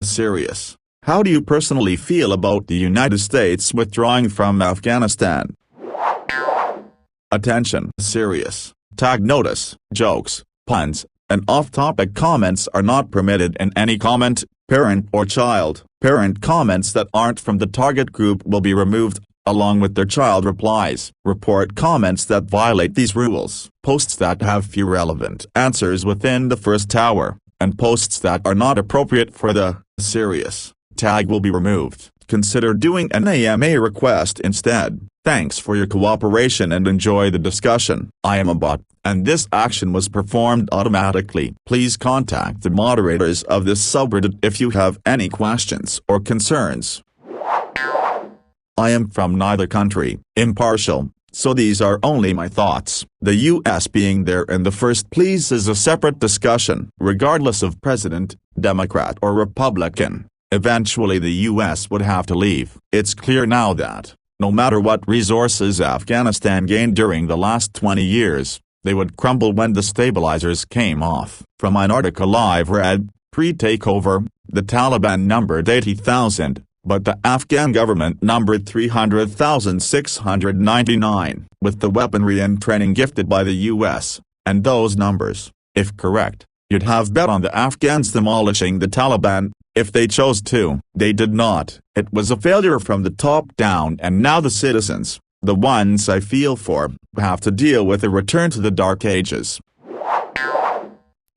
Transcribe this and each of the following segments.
Serious. How do you personally feel about the United States withdrawing from Afghanistan? Attention. Serious. Tag notice, jokes, puns, and off-topic comments are not permitted in any comment, parent or child. Parent comments that aren't from the target group will be removed, along with their child replies. Report comments that violate these rules. Posts that have few relevant answers within the first hour, and posts that are not appropriate for the serious tag will be removed. Consider doing an AMA request instead. Thanks for your cooperation and enjoy the discussion. I am a bot, and this action was performed automatically. Please contact the moderators of this subreddit if you have any questions or concerns. I am from neither country, impartial, so these are only my thoughts. The US being there in the first place is a separate discussion. Regardless of president, Democrat or Republican, eventually the US would have to leave. It's clear now that, no matter what resources Afghanistan gained during the last 20 years, they would crumble when the stabilizers came off. From an article I've read, pre-takeover, the Taliban numbered 80,000, but the Afghan government numbered 300,699. With the weaponry and training gifted by the US, and those numbers, if correct, you'd have bet on the Afghans demolishing the Taliban, if they chose to. They did not. It was a failure from the top down, and now the citizens, the ones I feel for, have to deal with a return to the dark ages.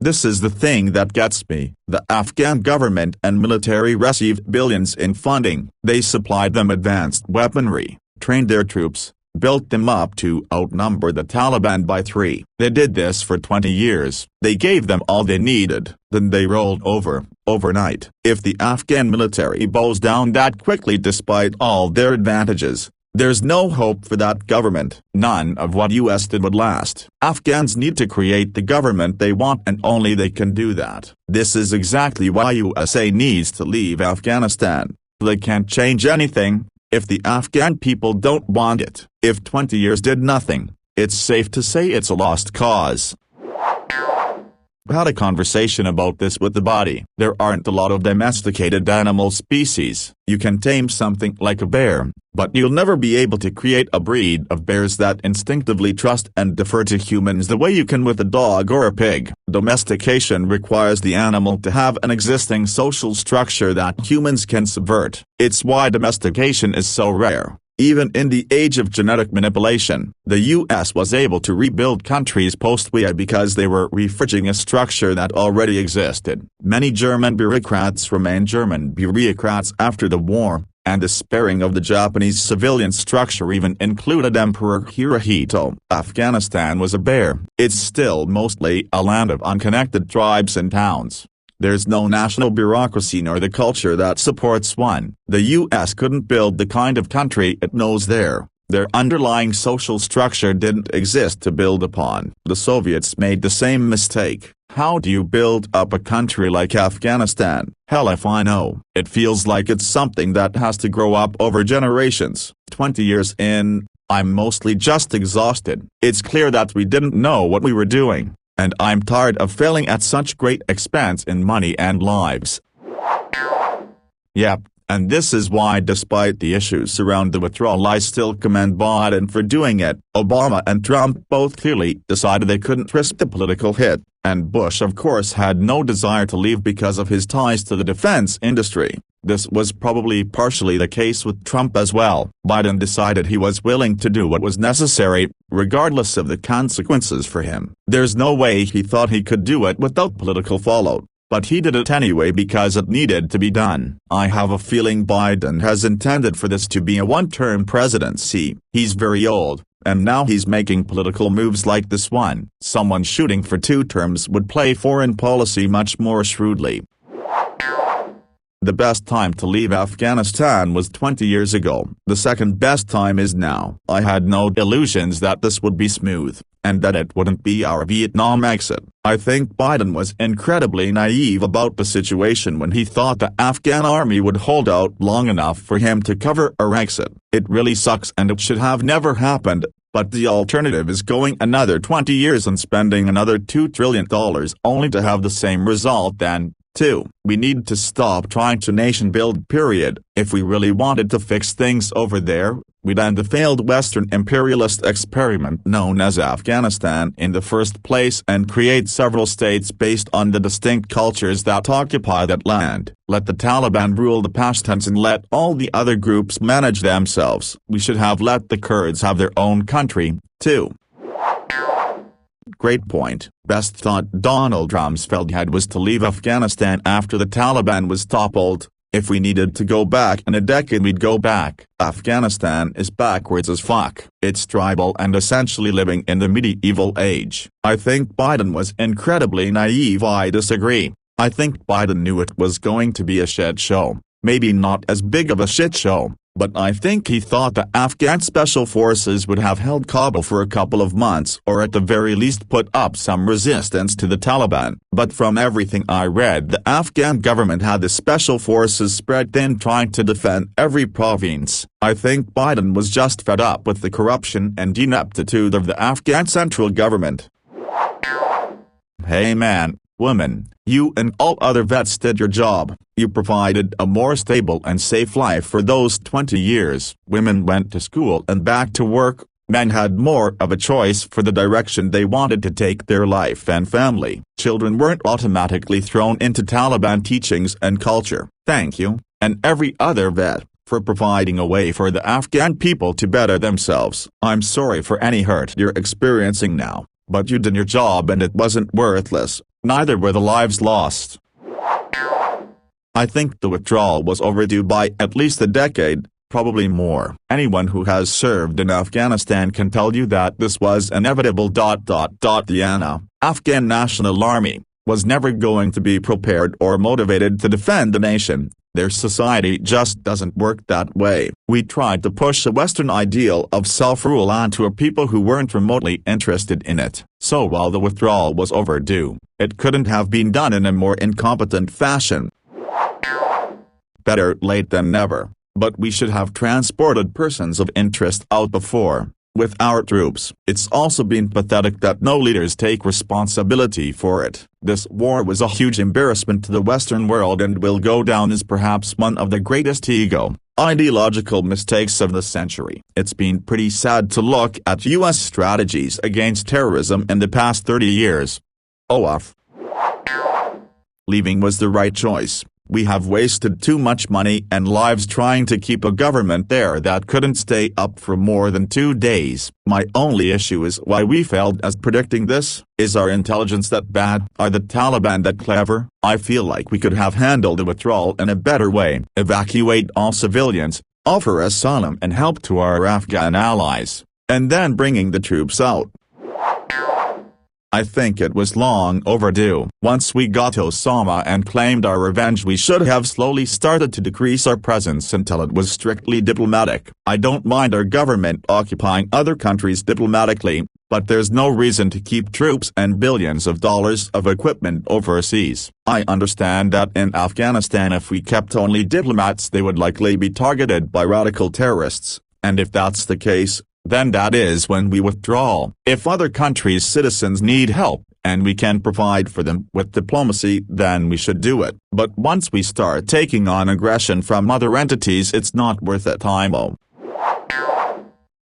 This is the thing that gets me. The Afghan government and military received billions in funding. They supplied them advanced weaponry, trained their troops, built them up to outnumber the Taliban by 3. They did this for 20 years. They gave them all they needed. Then they rolled over, overnight. If the Afghan military bows down that quickly despite all their advantages, there's no hope for that government. None of what US did would last. Afghans need to create the government they want, and only they can do that. This is exactly why USA needs to leave Afghanistan. They can't change anything if the Afghan people don't want it. If 20 years did nothing, it's safe to say it's a lost cause. I had a conversation about this with the body. There aren't a lot of domesticated animal species. You can tame something like a bear, but you'll never be able to create a breed of bears that instinctively trust and defer to humans the way you can with a dog or a pig. Domestication requires the animal to have an existing social structure that humans can subvert. It's why domestication is so rare. Even in the age of genetic manipulation, the US was able to rebuild countries post-war because they were refridging a structure that already existed. Many German bureaucrats remained German bureaucrats after the war, and the sparing of the Japanese civilian structure even included Emperor Hirohito. Afghanistan was a bear. It's still mostly a land of unconnected tribes and towns. There's no national bureaucracy nor the culture that supports one. The US couldn't build the kind of country it knows there. Their underlying social structure didn't exist to build upon. The Soviets made the same mistake. How do you build up a country like Afghanistan? Hell if I know. It feels like it's something that has to grow up over generations. 20 years in, I'm mostly just exhausted. It's clear that we didn't know what we were doing. And I'm tired of failing at such great expense in money and lives. Yep, and this is why despite the issues around the withdrawal I still commend Biden for doing it. Obama and Trump both clearly decided they couldn't risk the political hit, and Bush of course had no desire to leave because of his ties to the defense industry. This was probably partially the case with Trump as well. Biden decided he was willing to do what was necessary, regardless of the consequences for him. There's no way he thought he could do it without political fallout, but he did it anyway because it needed to be done. I have a feeling Biden has intended for this to be a one-term presidency. He's very old, and now he's making political moves like this one. Someone shooting for 2 terms would play foreign policy much more shrewdly. The best time to leave Afghanistan was 20 years ago. The second best time is now. I had no illusions that this would be smooth, and that it wouldn't be our Vietnam exit. I think Biden was incredibly naive about the situation when he thought the Afghan army would hold out long enough for him to cover our exit. It really sucks and it should have never happened, but the alternative is going another 20 years and spending another $2 trillion only to have the same result then. 2. We need to stop trying to nation build period. If we really wanted to fix things over there, we'd end the failed Western imperialist experiment known as Afghanistan in the first place and create several states based on the distinct cultures that occupy that land. Let the Taliban rule the Pashtuns and let all the other groups manage themselves. We should have let the Kurds have their own country, too. Great point. Best thought Donald Rumsfeld had was to leave Afghanistan after the Taliban was toppled. If we needed to go back in a decade, we'd go back. Afghanistan is backwards as fuck. It's tribal and essentially living in the medieval age. I think Biden was incredibly naive. I disagree. I think Biden knew it was going to be a shit show. Maybe not as big of a shit show, but I think he thought the Afghan special forces would have held Kabul for a couple of months or at the very least put up some resistance to the Taliban. But from everything I read, the Afghan government had the special forces spread thin trying to defend every province. I think Biden was just fed up with the corruption and ineptitude of the Afghan central government. Hey man, woman, you and all other vets did your job. You provided a more stable and safe life for those 20 years. Women went to school and back to work. Men had more of a choice for the direction they wanted to take their life and family. Children weren't automatically thrown into Taliban teachings and culture. Thank you, and every other vet, for providing a way for the Afghan people to better themselves. I'm sorry for any hurt you're experiencing now, but you did your job and it wasn't worthless. Neither were the lives lost. I think the withdrawal was overdue by at least a decade, probably more. Anyone who has served in Afghanistan can tell you that this was inevitable. The Afghan National Army was never going to be prepared or motivated to defend the nation. Their society just doesn't work that way. We tried to push a Western ideal of self-rule onto a people who weren't remotely interested in it. So while the withdrawal was overdue, it couldn't have been done in a more incompetent fashion. Better late than never, but we should have transported persons of interest out before. With our troops, it's also been pathetic that no leaders take responsibility for it. This war was a huge embarrassment to the Western world and will go down as perhaps one of the greatest ideological mistakes of the century. It's been pretty sad to look at U.S. strategies against terrorism in the past 30 years. Leaving was the right choice. We have wasted too much money and lives trying to keep a government there that couldn't stay up for more than 2 days. My only issue is why we failed as predicting this. Is our intelligence that bad? Are the Taliban that clever? I feel like we could have handled the withdrawal in a better way. Evacuate all civilians, offer asylum and help to our Afghan allies, and then bringing the troops out. I think it was long overdue. Once we got Osama and claimed our revenge, we should have slowly started to decrease our presence until it was strictly diplomatic. I don't mind our government occupying other countries diplomatically, but there's no reason to keep troops and billions of dollars of equipment overseas. I understand that in Afghanistan if we kept only diplomats they would likely be targeted by radical terrorists, and if that's the case, then that is when we withdraw. If other countries' citizens need help, and we can provide for them with diplomacy, then we should do it. But once we start taking on aggression from other entities, it's not worth it.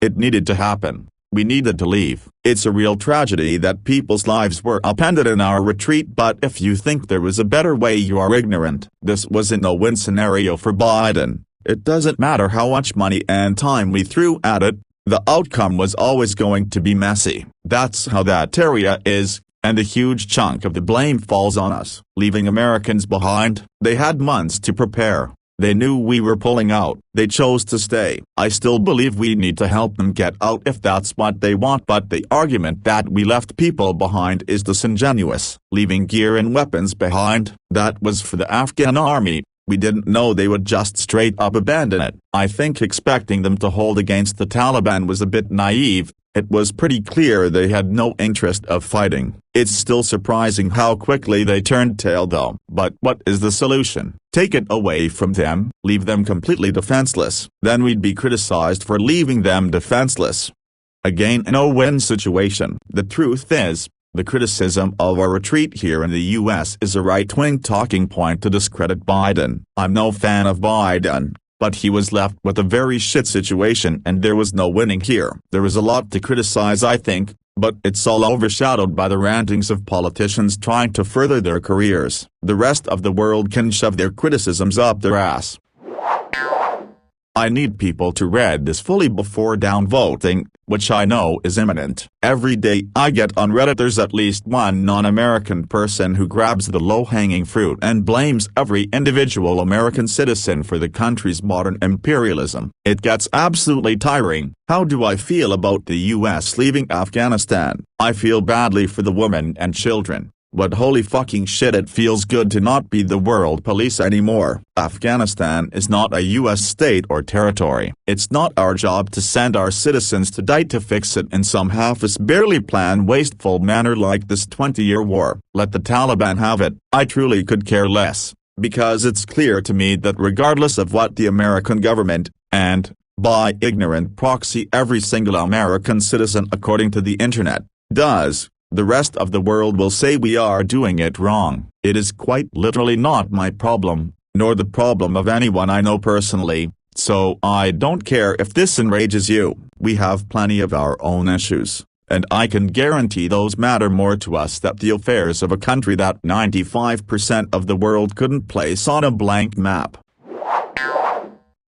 It needed to happen. We needed to leave. It's a real tragedy that people's lives were upended in our retreat, but if you think there was a better way, you are ignorant. This wasn't a win scenario for Biden. It doesn't matter how much money and time we threw at it. The outcome was always going to be messy. That's how that area is, and a huge chunk of the blame falls on us. Leaving Americans behind, they had months to prepare. They knew we were pulling out. They chose to stay. I still believe we need to help them get out if that's what they want, but the argument that we left people behind is disingenuous. Leaving gear and weapons behind, that was for the Afghan army. We didn't know they would just straight up abandon it. I think expecting them to hold against the Taliban was a bit naive. It was pretty clear they had no interest of fighting. It's still surprising how quickly they turned tail though. But what is the solution? Take it away from them, leave them completely defenseless. Then we'd be criticized for leaving them defenseless. Again, a no-win situation. The truth is, The criticism of our retreat here in the US is a right-wing talking point to discredit Biden. I'm no fan of Biden, but he was left with a very shit situation and there was no winning here. There is a lot to criticize, I think, but it's all overshadowed by the rantings of politicians trying to further their careers. The rest of the world can shove their criticisms up their ass. I need people to read this fully before downvoting, which I know is imminent. Every day I get on Reddit there's at least one non-American person who grabs the low-hanging fruit and blames every individual American citizen for the country's modern imperialism. It gets absolutely tiring. How do I feel about the US leaving Afghanistan? I feel badly for the women and children. But holy fucking shit, it feels good to not be the world police anymore. Afghanistan is not a US state or territory. It's not our job to send our citizens to die to fix it in some half-assed barely planned wasteful manner like this 20-year war. Let the Taliban have it. I truly could care less, because it's clear to me that regardless of what the American government, and, by ignorant proxy every single American citizen according to the internet, does, the rest of the world will say we are doing it wrong. It is quite literally not my problem, nor the problem of anyone I know personally, so I don't care if this enrages you. We have plenty of our own issues, and I can guarantee those matter more to us than the affairs of a country that 95% of the world couldn't place on a blank map.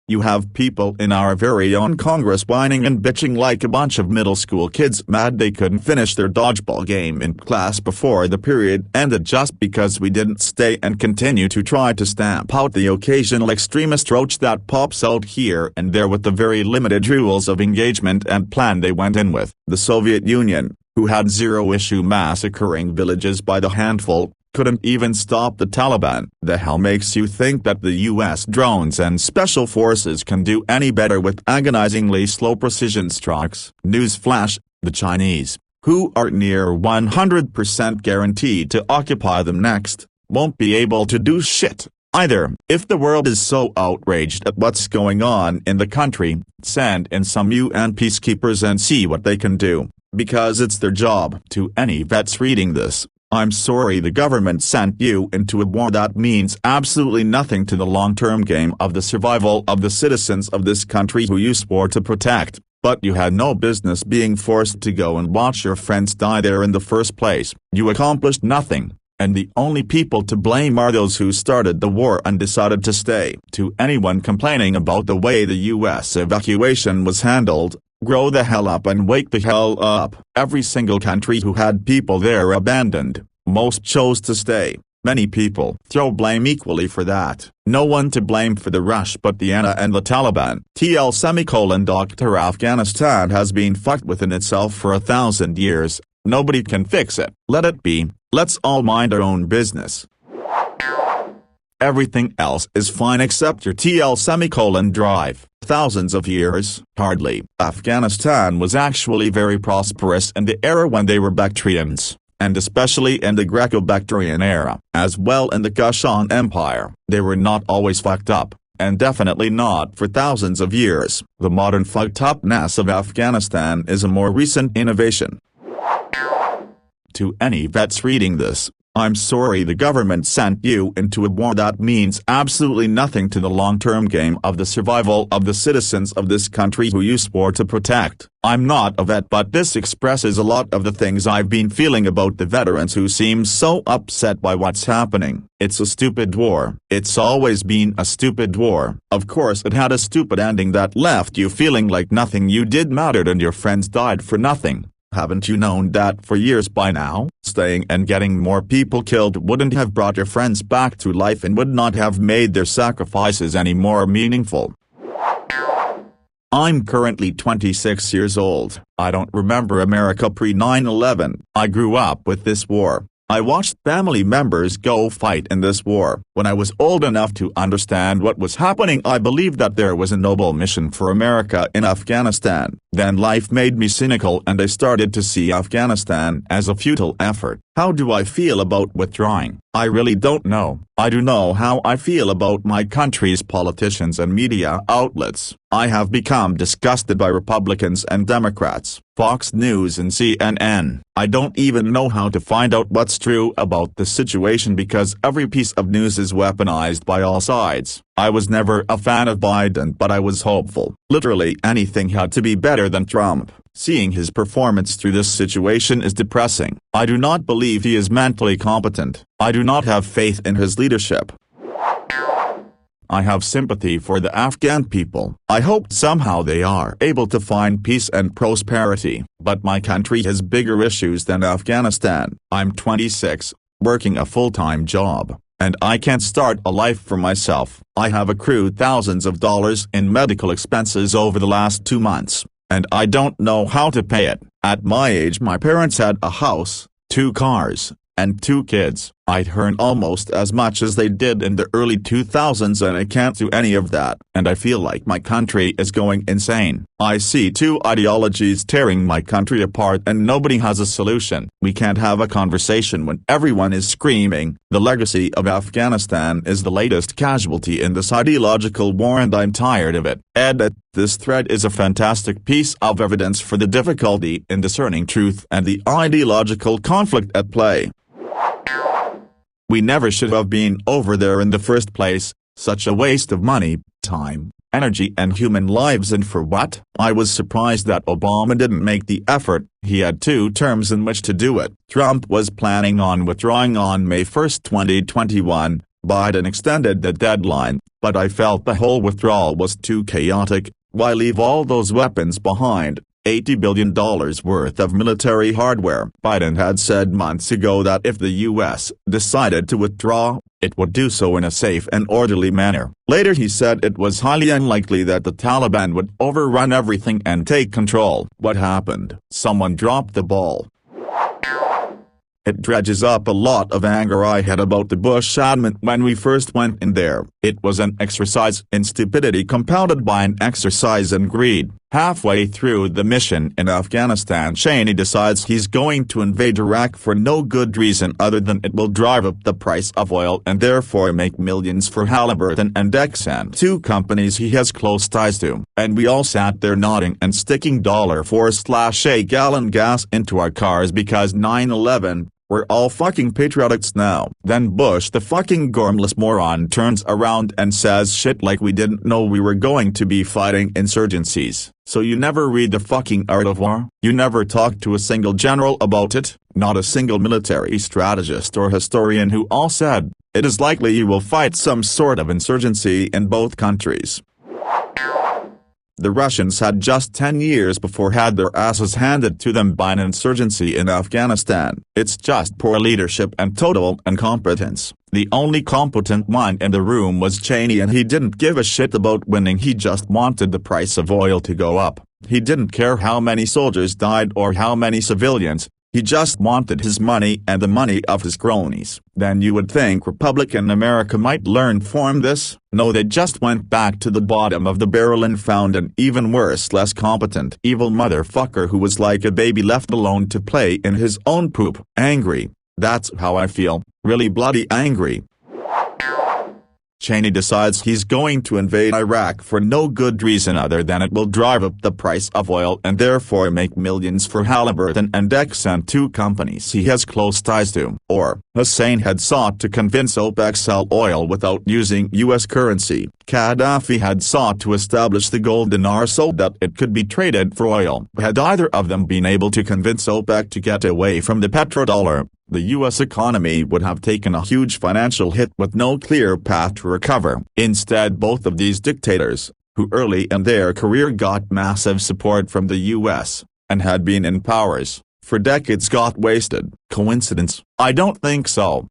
You have people in our very own Congress whining and bitching like a bunch of middle school kids mad they couldn't finish their dodgeball game in class before the period ended just because we didn't stay and continue to try to stamp out the occasional extremist roach that pops out here and there with the very limited rules of engagement and plan they went in with. The Soviet Union, who had zero-issue massacring villages by the handful, couldn't even stop the Taliban. The hell makes you think that the US drones and special forces can do any better with agonizingly slow precision strikes? Newsflash, the Chinese, who are near 100% guaranteed to occupy them next, won't be able to do shit either. If the world is so outraged at what's going on in the country, send in some UN peacekeepers and see what they can do, because it's their job. To any vets reading this, I'm sorry the government sent you into a war that means absolutely nothing to the long-term game of the survival of the citizens of this country who you swore to protect, but you had no business being forced to go and watch your friends die there in the first place. You accomplished nothing, and the only people to blame are those who started the war and decided to stay. To anyone complaining about the way the US evacuation was handled, grow the hell up and wake the hell up. Every single country who had people there abandoned, most chose to stay. Many people throw blame equally for that. No one to blame for the rush but the ANA and the Taliban. Dr. Afghanistan has been fucked within itself for 1,000 years. Nobody can fix it. Let it be. Let's all mind our own business. Everything else is fine except your drive. Thousands of years? Hardly. Afghanistan was actually very prosperous in the era when they were Bactrians, and especially in the Greco-Bactrian era, as well in the Kushan Empire. They were not always fucked up, and definitely not for thousands of years. The modern fucked upness of Afghanistan is a more recent innovation. To any vets reading this, I'm sorry the government sent you into a war that means absolutely nothing to the long-term game of the survival of the citizens of this country who you swore to protect. I'm not a vet, but this expresses a lot of the things I've been feeling about the veterans who seem so upset by what's happening. It's a stupid war. It's always been a stupid war. Of course it had a stupid ending that left you feeling like nothing you did mattered and your friends died for nothing. Haven't you known that for years by now? Staying and getting more people killed wouldn't have brought your friends back to life and would not have made their sacrifices any more meaningful. I'm currently 26 years old. I don't remember America pre-9/11. I grew up with this war. I watched family members go fight in this war. When I was old enough to understand what was happening, I believed that there was a noble mission for America in Afghanistan. Then life made me cynical and I started to see Afghanistan as a futile effort. How do I feel about withdrawing? I really don't know. I do know how I feel about my country's politicians and media outlets. I have become disgusted by Republicans and Democrats, Fox News and CNN. I don't even know how to find out what's true about the situation because every piece of news is weaponized by all sides. I was never a fan of Biden, but I was hopeful. Literally anything had to be better than Trump. Seeing his performance through this situation is depressing. I do not believe he is mentally competent. I do not have faith in his leadership. I have sympathy for the Afghan people. I hope somehow they are able to find peace and prosperity. But my country has bigger issues than Afghanistan. I'm 26, working a full-time job, and I can't start a life for myself. I have accrued thousands of dollars in medical expenses over the last 2 months, and I don't know how to pay it. At my age, my parents had a house, 2 cars, and 2 kids. I'd earn almost as much as they did in the early 2000s and I can't do any of that. And I feel like my country is going insane. I see 2 ideologies tearing my country apart and nobody has a solution. We can't have a conversation when everyone is screaming. The legacy of Afghanistan is the latest casualty in this ideological war and I'm tired of it. Edit. This thread is a fantastic piece of evidence for the difficulty in discerning truth and the ideological conflict at play. We never should have been over there in the first place, such a waste of money, time, energy and human lives, and for what? I was surprised that Obama didn't make the effort. He had 2 terms in which to do it. Trump was planning on withdrawing on May 1, 2021, Biden extended the deadline, but I felt the whole withdrawal was too chaotic. Why leave all those weapons behind? $80 billion worth of military hardware. Biden had said months ago that if the U.S. decided to withdraw, it would do so in a safe and orderly manner. Later he said it was highly unlikely that the Taliban would overrun everything and take control. What happened? Someone dropped the ball. It dredges up a lot of anger I had about the Bush admin when we first went in there. It was an exercise in stupidity compounded by an exercise in greed. Halfway through the mission in Afghanistan, Cheney decides he's going to invade Iraq for no good reason other than it will drive up the price of oil and therefore make millions for Halliburton and Exxon, 2 companies he has close ties to. And we all sat there nodding and sticking $4/a gallon gas into our cars because 9/11. We're all fucking patriots now. Then Bush, the fucking gormless moron, turns around and says shit like we didn't know we were going to be fighting insurgencies. So you never read the fucking Art of War? You never talk to a single general about it? Not a single military strategist or historian who all said, it is likely you will fight some sort of insurgency in both countries. The Russians had just 10 years before had their asses handed to them by an insurgency in Afghanistan. It's just poor leadership and total incompetence. The only competent one in the room was Cheney and he didn't give a shit about winning. He just wanted the price of oil to go up. He didn't care how many soldiers died or how many civilians. He just wanted his money and the money of his cronies. Then you would think Republican America might learn from this. No, they just went back to the bottom of the barrel and found an even worse, less competent, evil motherfucker who was like a baby left alone to play in his own poop. Angry. That's how I feel. Really bloody angry. Cheney decides he's going to invade Iraq for no good reason other than it will drive up the price of oil and therefore make millions for Halliburton and Exxon, 2 companies he has close ties to. Or, Hussein had sought to convince OPEC sell oil without using U.S. currency. Gaddafi had sought to establish the gold dinar so that it could be traded for oil. Had either of them been able to convince OPEC to get away from the petrodollar, the U.S. economy would have taken a huge financial hit with no clear path to recover. Instead, both of these dictators, who early in their career got massive support from the U.S., and had been in powers for decades, got wasted. Coincidence? I don't think so.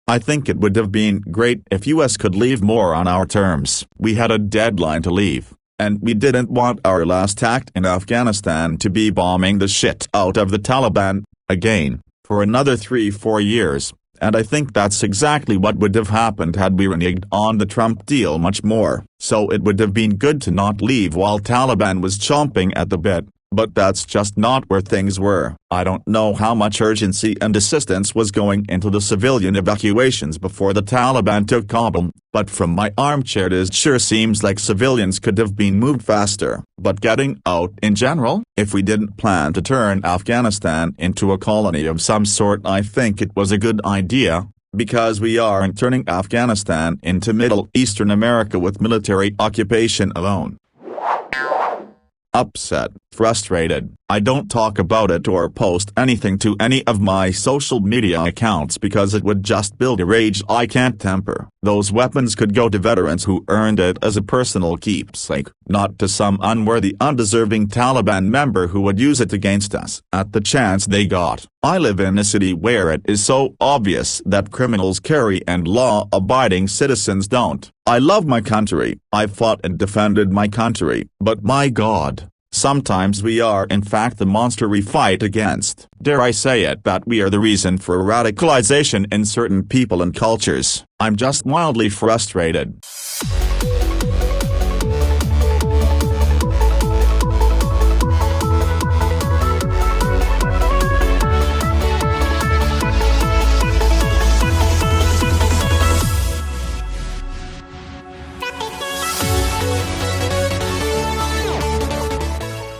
I think it would have been great if U.S. could leave more on our terms. We had a deadline to leave, and we didn't want our last act in Afghanistan to be bombing the shit out of the Taliban again, for another 3-4 years. And I think that's exactly what would have happened had we reneged on the Trump deal much more. So it would have been good to not leave while Taliban was chomping at the bit. But that's just not where things were. I don't know how much urgency and assistance was going into the civilian evacuations before the Taliban took Kabul, but from my armchair it sure seems like civilians could have been moved faster. But getting out in general, if we didn't plan to turn Afghanistan into a colony of some sort, I think it was a good idea, because we aren't turning Afghanistan into Middle Eastern America with military occupation alone. Upset, frustrated. I don't talk about it or post anything to any of my social media accounts because it would just build a rage I can't temper. Those weapons could go to veterans who earned it as a personal keepsake, not to some unworthy, undeserving Taliban member who would use it against us at the chance they got. I live in a city where it is so obvious that criminals carry and law-abiding citizens don't. I love my country, I've fought and defended my country, but my God, sometimes we are in fact the monster we fight against. Dare I say it, that we are the reason for radicalization in certain people and cultures. I'm just wildly frustrated.